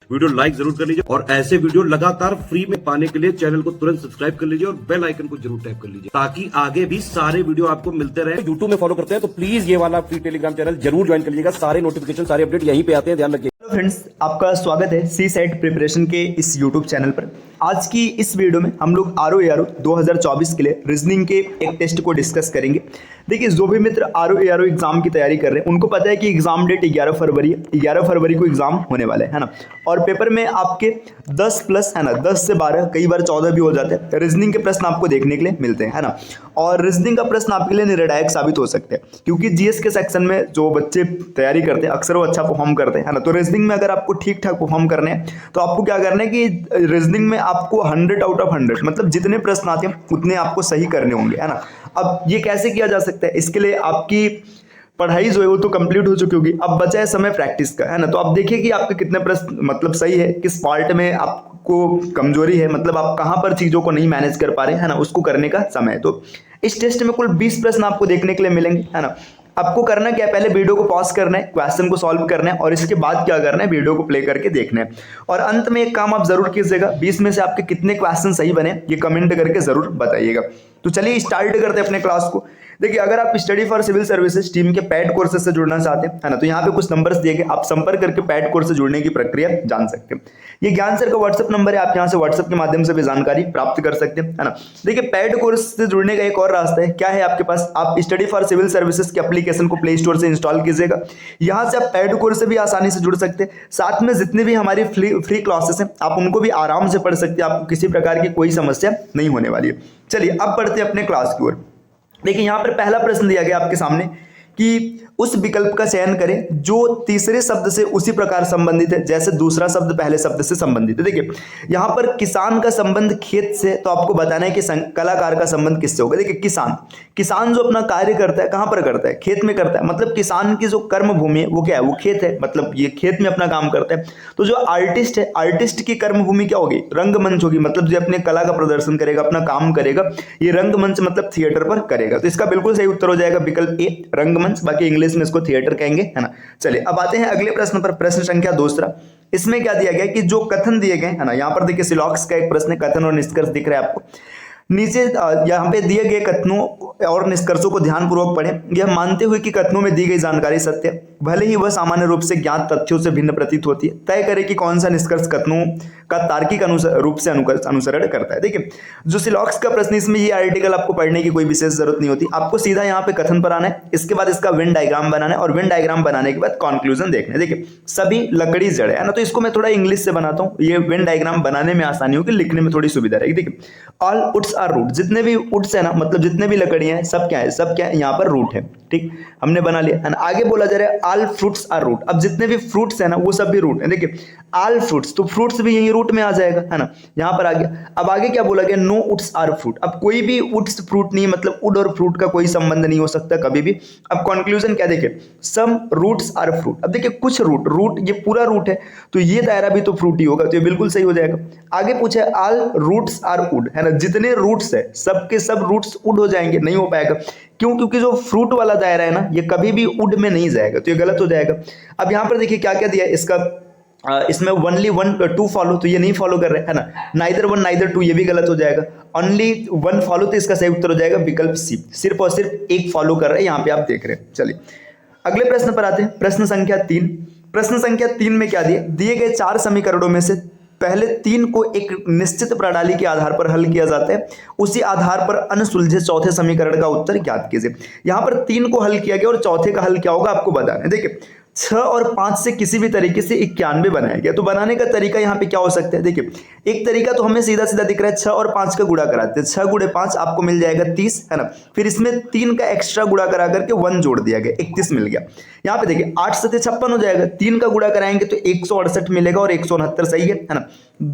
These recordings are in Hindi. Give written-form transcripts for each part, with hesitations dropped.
वीडियो लाइक जरूर कर लीजिए और ऐसे वीडियो लगातार फ्री में पाने के लिए चैनल को तुरंत सब्सक्राइब कर लीजिए और बेल आइकन को जरूर टैप कर लीजिए ताकि आगे भी सारे वीडियो आपको मिलते रहे। यूट्यूब में फॉलो करते हैं तो प्लीज ये वाला फ्री टेलीग्राम चैनल जरूर ज्वाइन कर लीजिएगा। सारे नोटिफिकेशन सारे अपडेट यहीं पे आते हैं, ध्यान रखिए। फ्रेंड्स, आपका स्वागत है सी सेट प्रिपरेशन के इस यूट्यूब चैनल पर। आज की इस वीडियो में हम लोग आर ओ ए आर ओ 2024 के लिए रीजनिंग के एक टेस्ट को डिस्कस करेंगे। देखिए, जो भी मित्र R O A R O exam की तैयारी कर रहे हैं उनको पता है कि एग्जाम डेट 11 फरवरी है। 11 फरवरी को एग्जाम होने वाला है ना। और पेपर में आपके 10 प्लस है ना, 10 से 12, कई बार 14 भी हो जाते हैं रीजनिंग के प्रश्न आपको देखने के लिए मिलते हैं, है ना। और रीजनिंग का प्रश्न आपके लिए निर्णायक साबित हो सकते हैं, क्योंकि जीएस के सेक्शन में जो बच्चे तैयारी करते हैं अक्सर वो अच्छा परफॉर्म करते हैं, है ना। तो रीजनिंग में अगर आपको ठीक ठाक परफॉर्म करने हैं तो आपको क्या करना है कि रीजनिंग में आपको 100 आउट ऑफ 100 मतलब जितने प्रश्न आते हैं उतने आपको सही करने होंगे, है ना। अब ये कैसे किया जा सकता है, इसके लिए आपकी पढ़ाई जो है वो तो कंप्लीट हो चुकी होगी, अब बचा है समय प्रैक्टिस का, है ना। तो आप देखिए कि आपके कितने प्रश्न मतलब सही है, किस पार्ट में आपको कमजोरी है, मतलब आप कहां पर चीजों को नहीं मैनेज कर पा रहे हैं, है ना, उसको करने का समय है। तो इस टेस्ट में कुल 20 प्रश्न आपको देखने के लिए मिलेंगे, है ना। आपको करना क्या है, पहले वीडियो को पॉज करना है, क्वेश्चन को सॉल्व करना है और इसके बाद क्या करना है, वीडियो को प्ले करके देखना है। और अंत में एक काम आप जरूर कीजिएगा, 20 में से आपके कितने क्वेश्चन सही बने ये कमेंट करके जरूर बताइएगा। तो चलिए स्टार्ट करते हैं अपने क्लास को। देखिए, अगर आप study for civil services team के पैड कोर्सेज से जुड़ना चाहते हैं, है ना, तो यहाँ पे कुछ नंबर्स दिए गए, आप संपर्क करके पैड कोर्स से जुड़ने की प्रक्रिया जान सकते हैं। ये ज्ञान सर का व्हाट्सएप नंबर है, आप यहाँ से व्हाट्सएप के माध्यम से भी जानकारी प्राप्त कर सकते हैं, है ना। देखिए, पैड कोर्स से जुड़ने का एक और रास्ता है, क्या है आपके पास, आप स्टडी फॉर सिविल सर्विसेज की एप्लीकेशन को प्ले स्टोर से इंस्टॉल कीजिएगा। यहाँ से आप पैड कोर्स से भी आसानी से जुड़ सकते हैं। साथ में जितने भी हमारी फ्री क्लासेस हैं आप उनको भी आराम से पढ़ सकते हैं, आपको किसी प्रकार की कोई समस्या नहीं होने वाली है। चलिए अब पढ़ते हैं अपने क्लास की ओर। देखिए, यहाँ पर पहला प्रश्न दिया गया आपके सामने कि उस विकल्प का चयन करें जो तीसरे शब्द से उसी प्रकार संबंधित है जैसे दूसरा शब्द पहले शब्द से संबंधित है। देखिए, यहाँ पर किसान का संबंध खेत से, तो आपको बताना है कि कलाकार का संबंध किससे होगा। देखिए, किसान जो अपना कार्य करता है कहाँ पर करता है, खेत में करता है, मतलब किसान की जो कर्म भूमि है वो क्या है, वो खेत है, मतलब ये खेत में अपना काम करता है। तो जो आर्टिस्ट है, आर्टिस्ट की कर्म भूमि क्या होगी, रंगमंच होगी, मतलब जो अपने कला का प्रदर्शन करेगा, अपना काम करेगा, ये रंगमंच मतलब थिएटर पर करेगा। तो इसका बिल्कुल सही उत्तर हो जाएगा विकल्प ए, रंगमंच, बाकी इंग्लिश में इसको थिएटर कहेंगे, है ना। चलिए अब आते हैं अगले प्रश्न पर, प्रश्न संख्या दूसरा। इसमें क्या दिया गया कि जो कथन दिए गए, है ना, यहाँ पर देखिए सिलॉक्स का एक प्रश्न है, कथन और निष्कर्ष दिख रहा है आपको नीचे। यहाँ पे दिए गए कथनों और निष्कर्षों को ध्यानपूर्वक पढ़ें। यह मानते हुए कि कथनों में दी गई जानकारी सत्य है, भले ही वह सामान्य रूप से ज्ञात तथ्यों से भिन्न प्रतीत होती है, तय करें कि कौन सा निष्कर्ष कथनों का तार्किक रूप से अनुसरण करता है। देखिए, जो सिलॉक्स का प्रश्न, इसमें ये आर्टिकल आपको पढ़ने की कोई विशेष जरूरत नहीं होती, आपको सीधा यहाँ पे कथन पर आना है, इसके बाद इसका वेन डायग्राम बनाना है और वेन डायग्राम बनाने के बाद कंक्लूजन देखना है। देखिए, सभी लकड़ी जड़ है ना, तो इसको मैं थोड़ा इंग्लिश से बनाता हूँ, ये वेन डायग्राम बनाने में आसानी होगी, लिखने में थोड़ी सुविधा रहेगी। देखिए, ऑल वुड्स आर रूट, जितने भी वुड्स है ना, मतलब जितने भी लकड़ियां हैं सब क्या है, सब क्या है, यहाँ पर रूट है। ठीक, हमने बना लिया, है ना। आगे बोला जा रहा है ऑल फ्रूट्स आर रूट, अब जितने भी फ्रूट्स है ना वो सब भी रूट है। देखिए, ऑल फ्रूट्स, तो फ्रूट्स भी यही रूट में आ जाएगा, है ना, यहाँ पर आ गया। अब आगे क्या बोला गया, नो वुड्स आर फ्रूट, अब कोई भी वुड्स फ्रूट नहीं, मतलब वुड और फ्रूट का कोई संबंध नहीं हो सकता कभी भी। अब कंक्लूजन क्या, देखिए, सम रूट्स आर फ्रूट, अब देखिए कुछ रूट ये पूरा रूट है, तो ये दायरा भी तो फ्रूट ही होगा, तो ये बिल्कुल सही हो जाएगा। आगे पूछा है ऑल रूट्स आर वुड, है ना, जितने रूट्स है सबके सब रूट्स वुड हो जाएंगे, नहीं हो पाएगा। क्यों, क्योंकि जो फ्रूट वाला दायरा है ना ये कभी भी वुड में नहीं जाएगा, तो ये गलत हो जाएगा। अब यहाँ पर देखिए क्या क्या दिया है इसका, इसमें ओनली 1 2 फॉलो, तो ये नहीं फॉलो कर रहे हैं, है ना। नाइदर 1 नाइदर 2 ये भी गलत हो जाएगा। ओनली 1 फॉलो, तो इसका सही उत्तर हो जाएगा विकल्प सी, सिर्फ और सिर्फ एक फॉलो कर रहे हैं, यहाँ पे आप देख रहे हैं। चलिए अगले प्रश्न पर आते हैं, प्रश्न संख्या 3। प्रश्न संख्या 3 में क्या दिए गए 4 समीकरणों में से पहले 3 को एक निश्चित प्रणाली के आधार पर हल किया जाता है, उसी आधार पर अनसुलझे चौथे समीकरण का उत्तर ज्ञात कीजिए। यहां पर 3 को हल किया गया और चौथे का हल क्या होगा आपको बताना है। देखिए, 6 और 5 से किसी भी तरीके से 91 बनाया गया, तो बनाने का तरीका यहाँ पे क्या हो सकता है। देखिए, एक तरीका तो हमें सीधा सीधा दिख रहा है, 6 और 5 का गुणा कराते हैं, 6 गुणे 5 आपको मिल जाएगा 30, है ना। फिर इसमें 3 का एक्स्ट्रा गुणा करा करके 1 जोड़ दिया गया, 31 मिल गया। यहाँ पे देखिए 8 7 56 हो जाएगा, 3 का गुणा कराएंगे तो 168 मिलेगा और 169 सही है ना।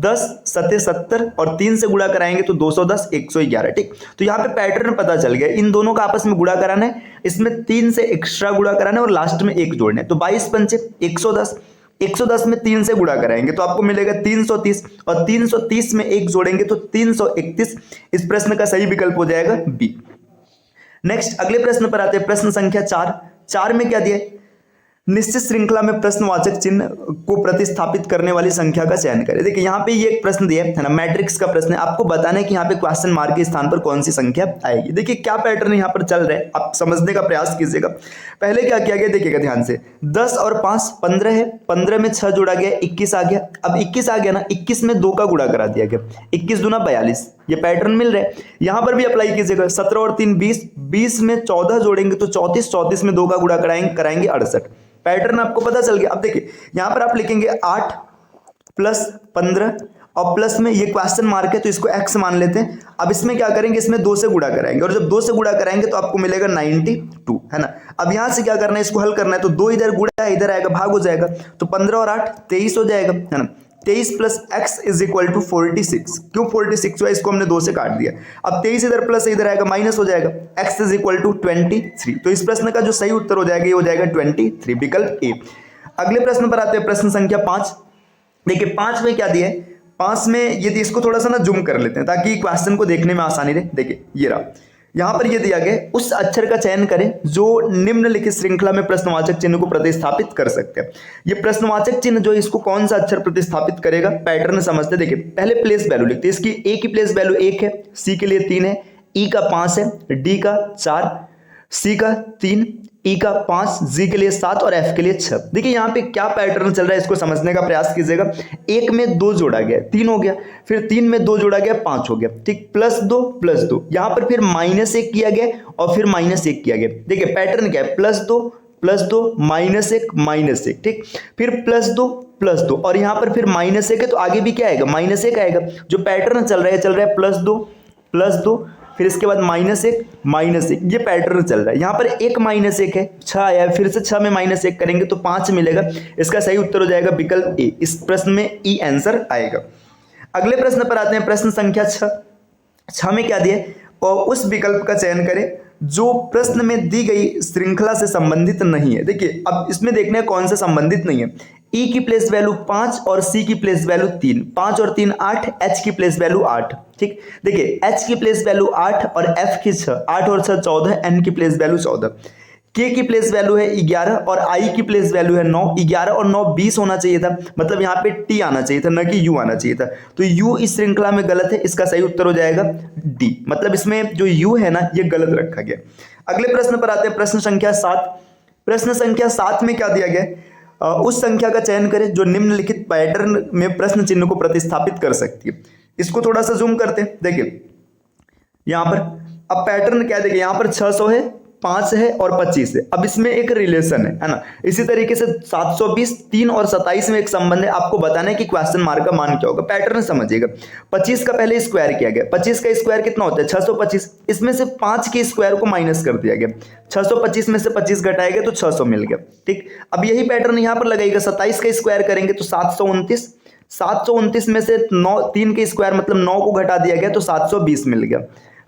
10 7 70 और 3 से गुणा कराएंगे तो 210 111। ठीक, तो यहाँ पे पैटर्न पता चल गया, इन दोनों का आपस में गुणा कराना है, इसमें 3 से एक्स्ट्रा गुणा कराना है और लास्ट में 1 जोड़ना है, तो 22 पंचे 110, 110 में 3 से गुणा कराएंगे तो आपको मिलेगा 330 और 330 में 1 जोड़ेंगे तो 331। इस प्रश्न का सही विकल्प हो जाएगा बी। नेक्स्ट अगले प्रश्न पर आते हैं, प्रश्न संख्या 4 में क्या दिया है, निश्चित श्रृंखला में प्रश्नवाचक चिन्ह को प्रतिस्थापित करने वाली संख्या का चयन करें। देखिए यहाँ पे ये एक प्रश्न दिया है ना, मैट्रिक्स का प्रश्न है, आपको बताना है कि यहाँ पे क्वेश्चन मार्क के स्थान पर कौन सी संख्या आएगी। देखिए क्या पैटर्न यहाँ पर चल रहा है, आप समझने का प्रयास कीजिएगा। पहले क्या किया गया देखिएगा ध्यान से, 10 और 5 15 है, 15 में 6 जोड़ा गया 21 आ गया। अब 21 आ गया ना, 21 में 2 का गुणा करा दिया गया, 21 दूना 42, ये पैटर्न मिल रहा है। यहाँ पर भी अप्लाई कीजिएगा, 17 और 3 20, 20 में 14 जोड़ेंगे तो 34, 34 में 2 का गुणा कराएंगे 68, पैटर्न आपको पता चल गया। अब देखिए यहां पर आप लिखेंगे 8 प्लस 15 और प्लस में ये क्वेश्चन मार्क है तो इसको x मान लेते हैं। अब इसमें क्या करेंगे, इसमें 2 से गुणा कराएंगे और जब 2 से गुणा कराएंगे तो आपको मिलेगा 92, है ना। अब यहां से क्या करना है, इसको हल करना है तो 2 इधर गुणा है, इधर आएगा भाग हो जाएगा, तो 15 और 8 23 हो जाएगा, है ना। 23 plus x is equal to 46। क्यों 46 हुआ, इसको हमने 2 से काट दिया। अब 23 इधर प्लस इधर आएगा माइनस हो जाएगा, x इज इक्वल टू 23। तो इस प्रश्न का जो सही उत्तर हो जाएगा ये हो जाएगा 23, विकल्प ए। अगले प्रश्न पर आते हैं, प्रश्न संख्या 5। देखिए 5 में क्या दिया है, 5 में ये इसको थोड़ा सा ना जूम कर लेते हैं ताकि क्वेश्चन को देखने में आसानी रहे। देखिए ये रहा, यहां पर ये दिया गया, उस अक्षर का चयन करें जो निम्नलिखित श्रृंखला में प्रश्नवाचक चिन्ह को प्रतिस्थापित कर सकते हैं। ये प्रश्नवाचक चिन्ह जो इसको कौन सा अक्षर प्रतिस्थापित करेगा, पैटर्न समझते। देखिए पहले प्लेस वैल्यू लिखते हैं, इसकी ए की प्लेस वैल्यू 1 है, सी के लिए 3 है, ई का 5 है, डी का 4, सी का 3, ई का 5, जी के लिए 7 और एफ के लिए 6। देखिए यहाँ पे क्या पैटर्न चल रहा है इसको समझने का प्रयास कीजिएगा। 1 में 2 जोड़ा गया 3 हो गया, फिर 3 में 2 जोड़ा गया 5 हो गया, ठीक, +2 यहाँ पर फिर -1 किया गया और फिर -1 किया गया। देखिए पैटर्न क्या है, +2 -1 ठीक, फिर +2 और यहाँ पर फिर -1 है तो आगे भी क्या आएगा, -1 आएगा। जो पैटर्न चल रहा है +2 फिर इसके बाद -1 ये पैटर्न चल रहा है। यहाँ पर एक -1 है, 6 आया है, फिर से 6 में -1 करेंगे तो 5 मिलेगा। इसका सही उत्तर हो जाएगा विकल्प ए। इस प्रश्न में ई आंसर आएगा। अगले प्रश्न पर आते हैं, प्रश्न संख्या 6 में क्या दिया, और उस विकल्प का चयन करें जो प्रश्न में दी गई श्रृंखला से संबंधित नहीं है। देखिए अब इसमें देखना है कौन सा संबंधित नहीं है। ई की प्लेस वैल्यू 5 और सी की प्लेस वैल्यू 3, 5 और 3 8, एच की प्लेस वैल्यू 8, ठीक। देखिए एच की प्लेस वैल्यू 8 और एफ की 6, 8 और 6 14, एन की प्लेस वैल्यू 14, के की प्लेस वैल्यू है 11 और आई की प्लेस वैल्यू है 9। 11 और 9 20 होना चाहिए था, मतलब यहाँ पे टी आना चाहिए था, न कि यू आना चाहिए था। तो यू इस श्रृंखला में गलत है, इसका सही उत्तर हो जाएगा डी, मतलब इसमें जो यू है ना ये गलत रखा गया। अगले प्रश्न पर आते हैं, प्रश्न संख्या 7। प्रश्न संख्या 7 में क्या दिया गया, उस संख्या का चयन करें जो निम्नलिखित पैटर्न में प्रश्न चिन्ह को प्रतिस्थापित कर सकती है। इसको थोड़ा सा जूम करते हैं। देखिए यहां पर अब पैटर्न क्या है, देखिए यहां पर 600 है, 5 है और 25 है। अब इसमें एक रिलेशन है ना। इसी तरीके से 720, 3 और 27 में एक संबंध है। आपको बताना है कि क्वेश्चन मार्क का मान क्या होगा, पैटर्न समझिएगा। 25 का पहले स्क्वायर किया गया, 25 का स्क्वायर कितना होता है 625, इसमें से 5 के स्क्वायर को माइनस कर दिया गया, 625 में से 25 घटाया गया तो 600 मिल गया, ठीक। अब यही पैटर्न यहां पर लगाएगा, 27 का स्क्वायर करेंगे तो 729, 729 में से 9 3 के स्क्वायर मतलब 9 को घटा दिया गया तो 720 मिल गया।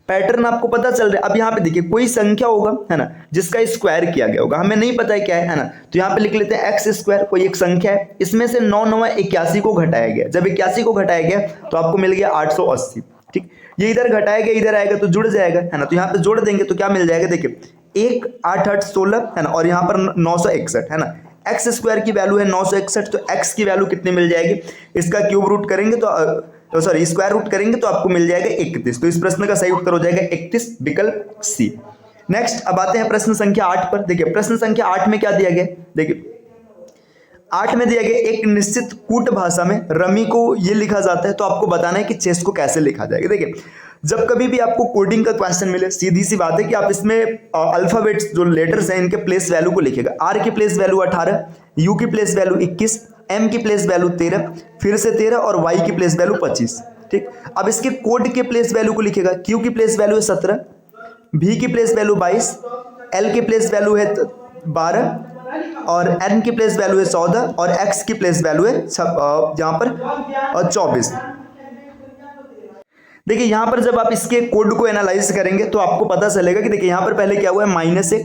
पैटर्न आपको पता चल रहा है। अब यहाँ पे देखिए कोई संख्या होगा, है ना, जिसका स्क्वायर किया गया होगा, हमें नहीं पता है क्या है ना, तो यहाँ पे लिख लेते हैं एक्स स्क्वायर। कोई एक संख्या है, इसमें से 9 9 81 को घटाया गया, जब 81 को घटाया गया तो आपको मिल गया 880, ठीक। ये इधर घटाया गया, इधर आएगा तो जुड़ जाएगा, है ना, तो यहाँ पे जोड़ देंगे तो क्या मिल जाएगा, देखिए 1 8 8 16, है ना, और यहाँ पर 961, है ना। एक्स स्क्वायर की वैल्यू है 961, तो एक्स की वैल्यू कितनी मिल जाएगी, इसका क्यूब रूट करेंगे तो सॉरी स्क्वायर रूट करेंगे तो आपको मिल जाएगा 31। तो इस प्रश्न का सही उत्तर हो जाएगा 31, विकल्प सी। नेक्स्ट अब आते हैं प्रश्न संख्या 8 पर। देखिए प्रश्न संख्या 8 में क्या दिया गया, देखिए 8 में दिया गया एक निश्चित कूट भाषा में रमी को ये लिखा जाता है, तो आपको बताना है कि चेस को कैसे लिखा जाएगा। देखिए जब कभी भी आपको कोडिंग का क्वेश्चन मिले, सीधी सी बात है कि आप इसमें अल्फाबेट्स जो लेटर्स हैं इनके प्लेस वैल्यू को लिखेगा। आर की प्लेस वैल्यू 18, यू की प्लेस वैल्यू 21, एम की प्लेस वैल्यू 13, फिर से 13 और वाई की प्लेस वैल्यू 25, ठीक। अब इसके कोड के प्लेस वैल्यू को लिखेगा। क्यू की प्लेस वैल्यू है 17, भी की प्लेस वैल्यू 22, एल की प्लेस वैल्यू है 12 और एन की प्लेस वैल्यू है 14 और एक्स की प्लेस वैल्यू है यहाँ पर 24। देखिए यहाँ पर जब आप इसके कोड को एनालाइज करेंगे तो आपको पता चलेगा कि देखिए यहाँ पर पहले क्या हुआ है, -1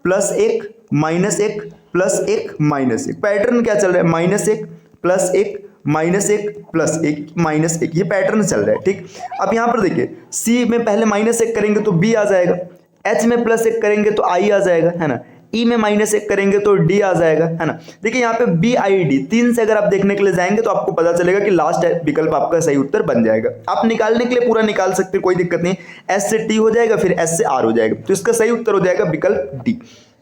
+1 -1 +1 -1। पैटर्न क्या चल रहा है, -1 +1 -1 +1 ये पैटर्न चल रहा है, ठीक। अब यहाँ पर देखिए सी में पहले -1 करेंगे तो बी आ जाएगा, एच में +1 करेंगे तो आई आ जाएगा, है ना। ई में -1 करेंगे तो डी आ जाएगा, है ना। देखिए यहाँ पे BID 3 से अगर आप देखने के लिए जाएंगे तो आपको पता चलेगा कि लास्ट विकल्प आपका सही उत्तर बन जाएगा। आप निकालने के लिए पूरा निकाल सकते हैं, कोई दिक्कत नहीं। S से T हो जाएगा, फिर S से R हो जाएगा, तो इसका सही उत्तर हो जाएगा विकल्प डी।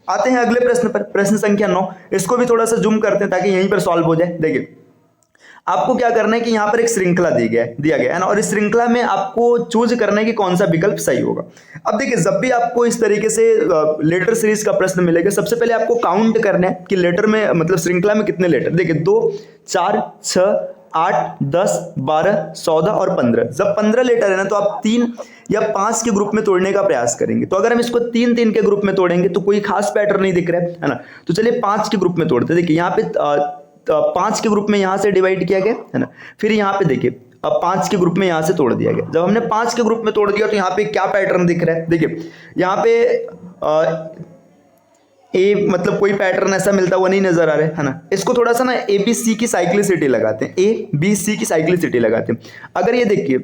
आते हैं अगले प्रश्न पर, प्रश्न संख्या 9। इसको भी थोड़ा सा जूम करते हैं ताकि यहीं पर सॉल्व हो जाए। देखिए आपको क्या करना है कि यहाँ पर एक श्रृंखला दिया गया है ना, और इस श्रृंखला में आपको चूज करना है कि कौन सा विकल्प सही होगा। अब देखिए जब भी आपको इस तरीके से लेटर सीरीज का प्रश्न मिलेगा, सबसे पहले आपको काउंट करना है कि लेटर में मतलब श्रृंखला में कितने लेटर। देखिए 2, 4, 6, 8, 10, 12, 14 और 15। जब 15 लेटर है ना तो आप 3 या 5 के ग्रुप में तोड़ने का प्रयास करेंगे। तो अगर हम इसको 3-3 के ग्रुप में तोड़ेंगे तो कोई खास पैटर्न नहीं दिख रहा है ना, तो चलिए 5 के ग्रुप में तोड़ते हैं। देखिए यहाँ पे 5 के ग्रुप में यहाँ से डिवाइड किया गया है ना, फिर यहाँ पे देखिए अब 5 के ग्रुप में यहाँ से तोड़ दिया गया। जब हमने 5 के ग्रुप में तोड़ दिया तो यहाँ पे क्या पैटर्न दिख रहा है। देखिए यहाँ पे ए मतलब कोई पैटर्न ऐसा मिलता हुआ नहीं नजर आ रहा है ना। इसको थोड़ा सा ना ABC की साइक्लिसिटी लगाते हैं, ABC की साइक्लिसिटी लगाते हैं। अगर ये देखिए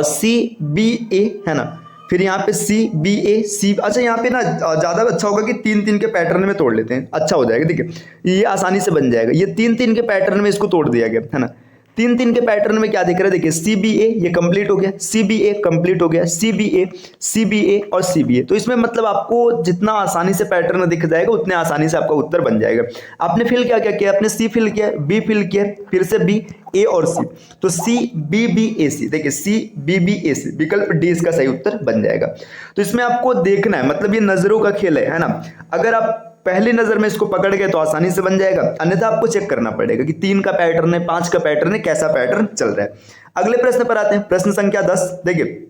CBA है ना, फिर यहाँ पे CBA C, अच्छा यहाँ पे ना ज्यादा अच्छा होगा कि 3-3 के पैटर्न में तोड़ लेते हैं, अच्छा हो जाएगा। देखिए ये आसानी से बन जाएगा। ये 3-3 के पैटर्न में इसको तोड़ दिया गया है ना। 3-3 के पैटर्न में क्या दिख रहा है, देखिए CBA ये कंप्लीट हो गया, CBA कंप्लीट हो गया, CBA और CBA। तो इसमें मतलब आपको जितना आसानी से पैटर्न दिख जाएगा उतने आसानी से आपका उत्तर बन जाएगा। आपने फिल क्या क्या किया, आपने C फिल किया, B फिल किया, फिर से B, A और C, तो CBBAC। देखिए CBBAC विकल्प डी इसका सही उत्तर बन जाएगा। तो इसमें आपको देखना है, मतलब ये नजरों का खेल है ना। अगर आप पहली नजर में इसको पकड़ गए तो आसानी से बन जाएगा, अन्यथा आपको चेक करना पड़ेगा कि 3 का पैटर्न है, 5 का पैटर्न है, कैसा पैटर्न चल रहा है। अगले प्रश्न पर आते हैं, प्रश्न संख्या 10। देखिए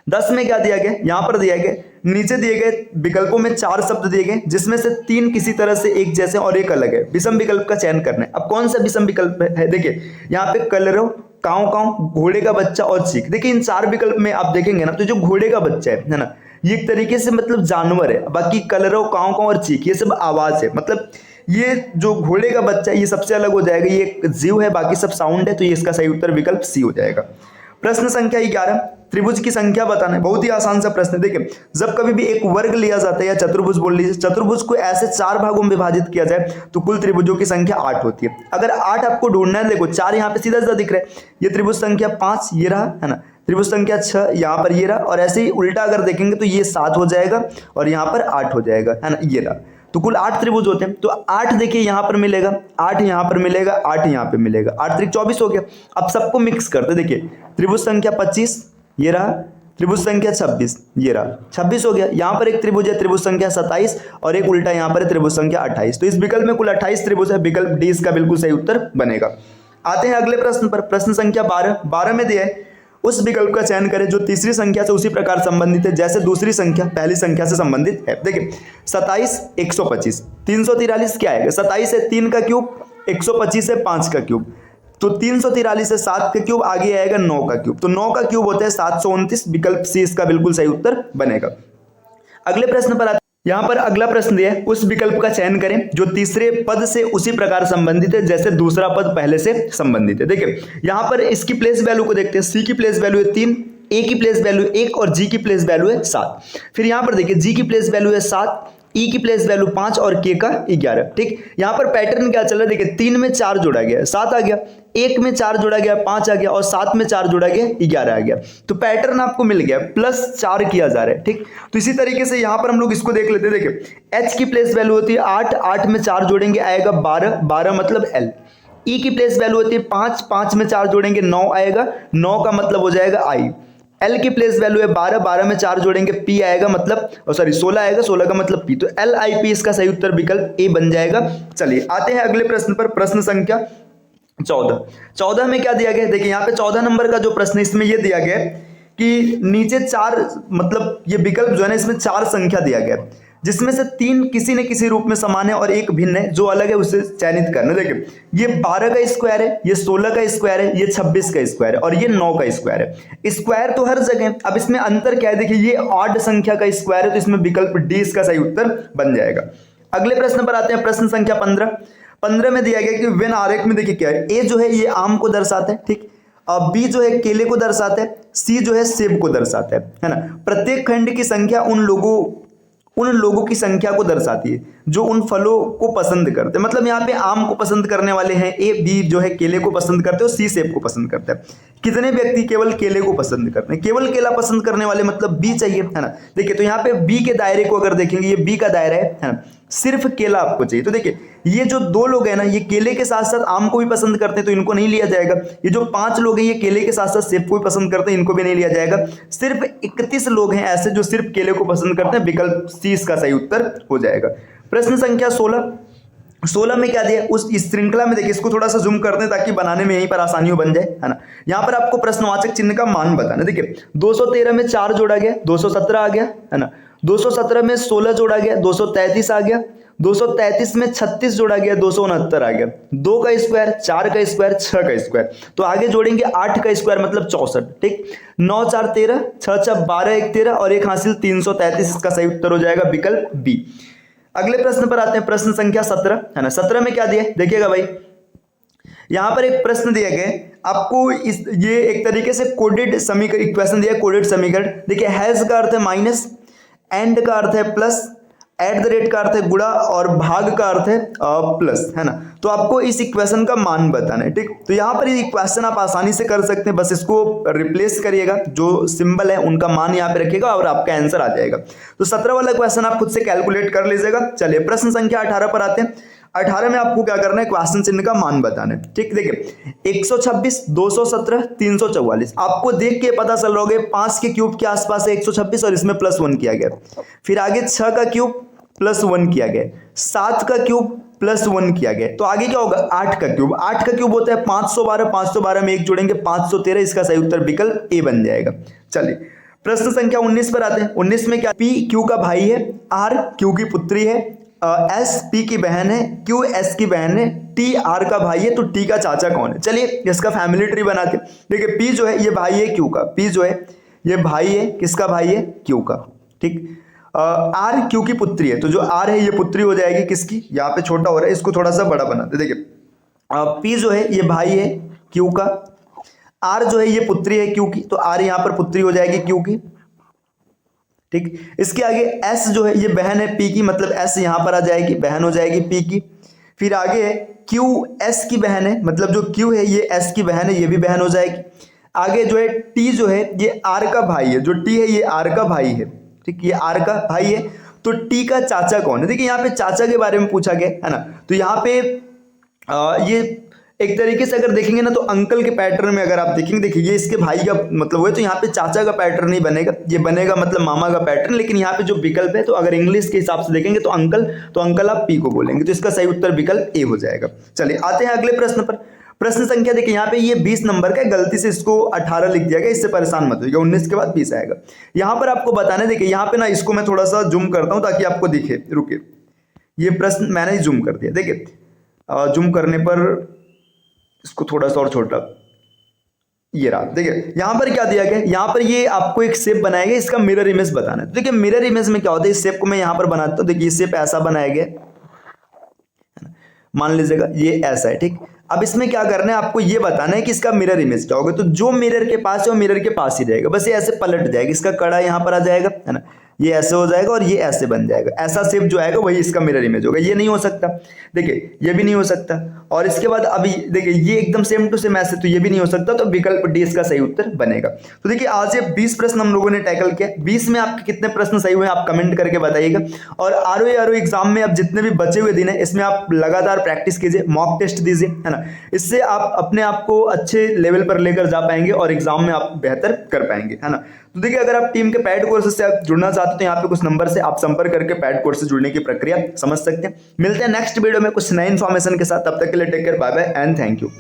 10 में क्या दिया गया, यहां पर दिया गया नीचे दिए गए विकल्पों में 4 शब्द दिए गए जिसमें से 3 किसी तरह से एक जैसे और एक अलग है। विषम विकल्प का चयन करना है। अब कौन सा विषम विकल्प है, देखिए यहाँ पे कलरव, काव काव, घोड़े का बच्चा और चीख। देखिए इन 4 विकल्प में आप देखेंगे ना तो जो घोड़े का बच्चा है ना, ये एक तरीके से मतलब जानवर है, बाकी कलरव, काव काव और चीख ये सब आवाज है। मतलब ये जो घोड़े का बच्चा है ये सबसे अलग हो जाएगा, ये एक जीव है, बाकी सब साउंड है, तो ये इसका सही उत्तर विकल्प सी हो जाएगा। प्रश्न संख्या 11, त्रिभुज की संख्या बताना है। बहुत ही आसान सा प्रश्न है। देखिए जब कभी भी एक वर्ग लिया जाता है या चतुर्भुज बोल लीजिए, चतुर्भुज को ऐसे 4 भागों में विभाजित किया जाए तो कुल त्रिभुजों की संख्या 8 होती है। अगर 8 आपको ढूंढना है, देखो 4 यहाँ पे सीधा सीधा दिख रहा है, ये त्रिभुज संख्या 5 ये रहा है ना, त्रिभुज संख्या 6 यहाँ पर ये रहा, और ऐसे ही उल्टा अगर देखेंगे तो ये 7 हो जाएगा और यहाँ पर 8 हो जाएगा, है ना, ये रहा। तो कुल 8 त्रिभुज होते हैं। तो 8 देखिए यहाँ पर मिलेगा, 8 यहाँ पर मिलेगा, 8 यहाँ पे मिलेगा, 8 त्रिक 24 हो गया। अब सबको मिक्स करते, देखिए त्रिभुज संख्या 25 ये रहा, त्रिभुज संख्या 26 ये रहा, 26 हो गया। यहाँ पर एक त्रिभुज है त्रिभुज संख्या 27 और एक उल्टा यहाँ पर है त्रिभुज संख्या 28। तो इस विकल्प में कुल 28 त्रिभुज है, विकल्प डी इसका बिल्कुल सही उत्तर बनेगा। आते हैं अगले प्रश्न पर, प्रश्न संख्या 12 में दिया है उस विकल्प का चयन करें जो तीसरी संख्या से उसी प्रकार संबंधित है जैसे दूसरी संख्या पहली संख्या से संबंधित है। देखिए 27 125 343 क्या आएगा, 27 है 3 का क्यूब, 125 है 5 का क्यूब, तो 343 है 7 का क्यूब, आगे आएगा 9 का क्यूब, तो 9 का क्यूब होता है 729, विकल्प सी इसका बिल्कुल सही उत्तर बनेगा। अगले प्रश्न पर यहां पर अगला प्रश्न दिया है उस विकल्प का चयन करें जो तीसरे पद से उसी प्रकार संबंधित है जैसे दूसरा पद पहले से संबंधित है। देखिए यहां पर इसकी प्लेस वैल्यू को देखते हैं, सी की प्लेस वैल्यू है 3, ए की प्लेस वैल्यू 1 और जी की प्लेस वैल्यू है 7। फिर यहां पर देखिए जी की प्लेस वैल्यू है 7, ई की प्लेस वैल्यू 5 और के का 11। ठीक, यहां पर पैटर्न क्या चल रहा है, देखिए 3 में 4 जोड़ा गया 7 आ गया, 1 में 4 जोड़ा गया 5 आ गया और 7 में 4 जोड़ा गया 11 आ गया। तो पैटर्न आपको मिल गया, +4 किया जा रहा है। ठीक, तो इसी तरीके से यहां पर हम लोग इसको देख लेते हैं। देखिए एच की प्लेस वैल्यू होती है 8, 8 में 4 जोड़ेंगे आएगा 12, 12 मतलब एल। ई की प्लेस वैल्यू होती है 5, 5 में 4 जोड़ेंगे 9 आएगा, 9 का मतलब हो जाएगा आई। एल की प्लेस वैल्यू है 12, 12 में 4 जोड़ेंगे पी आएगा, मतलब 16 आएगा, 16 का मतलब पी। तो एल आई पी इसका सही उत्तर विकल्प ए बन जाएगा। चलिए आते हैं अगले प्रश्न पर, प्रश्न संख्या 14 में क्या दिया गया, देखिए यहाँ पे 14 नंबर का जो प्रश्न है इसमें यह दिया गया कि नीचे 4 मतलब ये विकल्प जो है ना इसमें 4 संख्या दिया गया जिसमें से 3 किसी न किसी रूप में समान है और एक भिन्न है, जो अलग है उसे चयनित करना। देखिए ये 12 का स्क्वायर है, ये 16 का स्क्वायर है, ये 26 का स्क्वायर है और ये 9 का स्क्वायर है। स्क्वायर तो हर जगह है, अब इसमें अंतर क्या है, देखिए ये ऑड संख्या का स्क्वायर है, तो इसमें विकल्प डी इसका सही उत्तर बन जाएगा। अगले प्रश्न पर आते हैं, प्रश्न संख्या 15 में दिया गया कि वेन आरेख में देखिए क्या है, ए जो है ये आम को दर्शाता है, ठीक, बी जो है केले को दर्शाता है, सी जो है सेब को दर्शाता है ना। प्रत्येक खंड की संख्या उन लोगों उन लोगों की संख्या को दर्शाती है जो उन फलों को पसंद करते हैं। मतलब यहाँ पे आम को पसंद करने वाले हैं, ए, बी जो है केले को पसंद करते हैं और सी सेब को पसंद करते हैं। कितने व्यक्ति केवल केले को पसंद करते हैं? केवल केला पसंद करने वाले मतलब बी चाहिए, है ना। देखिए तो यहाँ पे बी के दायरे को अगर देखेंगे, ये बी का दायरा है ना, सिर्फ केला आपको चाहिए। तो देखिए ये जो 2 लोग हैं ना, ये केले के साथ साथ आम को भी पसंद करते हैं तो इनको नहीं लिया जाएगा। ये जो 5 लोग हैं ये केले के साथ साथ सेब को भी पसंद करते हैं, इनको भी नहीं लिया जाएगा। सिर्फ 31 लोग हैं ऐसे जो सिर्फ केले को पसंद करते हैं, विकल्प सी इसका सही उत्तर हो जाएगा। प्रश्न संख्या 16 में क्या दिया उस इस श्रृंखला में, देखिए इसको थोड़ा सा जूम करते हैं ताकि बनाने में यहीं पर आसानी हो बन जाए, है ना। यहाँ पर आपको प्रश्नवाचक चिन्ह का मान बताना। देखिए 213 में 4 जोड़ा गया, 217 आ गया, है ना। 217 में 16 जोड़ा गया, 233 आ गया। 233 में 36 जोड़ा गया, 269 आ गया। 2 का स्क्वायर, 4 का स्क्वायर, 6 का स्क्वायर, तो आगे जोड़ेंगे 8 का स्क्वायर मतलब 64, ठीक। 9 4 13, 6 6 12 1 13 और 1 हासिल 333 इसका सही उत्तर हो जाएगा विकल्प बी। अगले प्रश्न पर आते हैं, प्रश्न संख्या 17, है ना। 17 में क्या दिया है देखिएगा भाई, यहां पर एक प्रश्न दिया गया है आपको, ये एक तरीके से कोडेड समीकरण इक्वेशन दिया है, कोडेड समीकरण। देखिए हैज का अर्थ है माइनस, एंड का अर्थ है प्लस, एट द रेट का अर्थ है गुणा और भाग का अर्थ है प्लस, है ना। तो आपको इस इक्वेशन का मान बताना है, ठीक। तो यहाँ पर ये इक्वेशन आप आसानी से कर सकते हैं, बस इसको रिप्लेस करिएगा, जो सिंबल है उनका मान यहाँ पे रखिएगा और आपका आंसर आ जाएगा। तो 17 वाला क्वेश्चन आप खुद से कैलकुलेट कर लीजिएगा। चलिए प्रश्न संख्या 18 पर आते हैं। 18 में आपको क्या करना है, क्वेश्चन चिन्ह का मान बताना है, ठीक। देखिए 126, 217, 344 आपको देख के पता चल रहा होगा 5 के क्यूब के आसपास है 126 और इसमें +1 किया गया। फिर आगे 6 का क्यूब +1 किया गया, 7 का क्यूब +1 किया गया। तो आगे क्या होगा 8 का क्यूब, 8 का क्यूब होता है 512, 512 में 1 जोड़ेंगे 513, इसका सही उत्तर विकल्प ए बन जाएगा। चलिए प्रश्न संख्या 19 पर आते हैं। 19 में क्या, पी क्यू का भाई है, आर क्यू की पुत्री है, एस पी की बहन है, क्यू एस की बहन है, टी आर का भाई है, तो टी का चाचा कौन है। चलिए इसका फैमिली ट्री बनाते हैं। देखिए पी जो है ये भाई है क्यू का, पी जो है ये भाई है किसका, भाई है क्यू का, ठीक। आर क्यू की पुत्री है, तो जो आर है ये पुत्री हो जाएगी किसकी, यहाँ पे छोटा हो रहा है इसको थोड़ा सा बड़ा बनाते। देखिए पी जो है ये भाई है क्यू का, आर जो है ये पुत्री है क्यू की, तो आर यहाँ पर पुत्री हो जाएगी क्यू की, ठीक। इसके आगे एस जो है ये बहन है पी की, मतलब एस यहां पर आ जाएगी, बहन हो जाएगी पी की। फिर आगे क्यू एस की बहन है, मतलब जो क्यू है ये एस की बहन है, ये भी बहन हो जाएगी। आगे जो है टी जो है ये आर का भाई है, जो टी है ये आर का भाई है, ठीक, ये आर का भाई है। तो टी का चाचा कौन है, देखिए यहाँ पे चाचा के बारे में पूछा गया है ना। तो यहाँ पे ये एक तरीके से अगर देखेंगे ना तो अंकल के पैटर्न में अगर आप देखेंगे, देखिए ये इसके भाई का मतलब हुआ, तो यहाँ पे चाचा का पैटर्न नहीं बनेगा, ये बनेगा मतलब मामा का पैटर्न। लेकिन यहाँ पे जो विकल्प है, तो अगर इंग्लिश के हिसाब से देखेंगे तो अंकल आप पी को बोलेंगे, तो इसका सही उत्तर विकल्प ए हो जाएगा। चलिए आते हैं अगले प्रश्न पर। प्रश्न संख्या देखिए यहाँ पे ये 20 नंबर का, गलती से इसको 18 लिख दिया गया, इससे परेशान मत होइएगा, 19 के बाद 20 आएगा। यहाँ पर आपको बताना, देखिए यहाँ पे ना इसको मैं थोड़ा सा जूम करता हूँ ताकि आपको दिखे, रुकिए, ये प्रश्न मैंने ही जूम कर दिया। देखिए जूम करने पर इसको थोड़ा सा और छोटा, ये रहा। देखिए यहाँ पर क्या दिया गया, यहाँ पर ये आपको एक शेप बनाया गया, इसका मिरर इमेज बताना है। तो देखिए मिरर इमेज में क्या होता है, इस शेप को मैं यहाँ पर बनाता हूँ। देखिए इस शेप ऐसा बनाया गया, मान लीजिएगा ये ऐसा है, ठीक। अब इसमें क्या करना है, आपको ये बताना है कि इसका मिरर इमेज क्या होगा। तो जो मिरर के पास है वो मिरर के पास ही रहेगा, बस ये ऐसे पलट जाएगा, इसका कड़ा यहाँ पर आ जाएगा, है ना, ये ऐसे हो जाएगा और ये ऐसे बन जाएगा। ऐसा शेप जो आएगा वही इसका मिरर इमेज होगा। ये नहीं हो सकता, देखिए ये भी नहीं हो सकता। और इसके बाद अभी देखिए ये एकदम सेम टू सेम ऐसे, तो ये भी नहीं हो सकता। तो विकल्प डी इसका सही उत्तर बनेगा। तो देखिए आज ये 20 प्रश्न हम लोगों ने टैकल किया। 20 में आपके कितने प्रश्न सही हुए आप कमेंट करके बताइएगा। और आरओ एग्जाम में अब जितने भी बचे हुए दिन है इसमें आप लगातार प्रैक्टिस कीजिए, मॉक टेस्ट दीजिए, है ना। इससे आप अपने आप को अच्छे लेवल पर लेकर जा पाएंगे और एग्जाम में आप बेहतर कर पाएंगे, है ना। तो देखिए अगर आप टीम के पैड कोर्सेज से आप जुड़ना चाहते हो तो यहाँ पे कुछ नंबर से आप संपर्क करके पैड कोर्स से जुड़ने की प्रक्रिया समझ सकते हैं। मिलते हैं नेक्स्ट वीडियो में कुछ नए इन्फॉर्मेशन के साथ, तब तक के लिए take care, bye bye and thank you.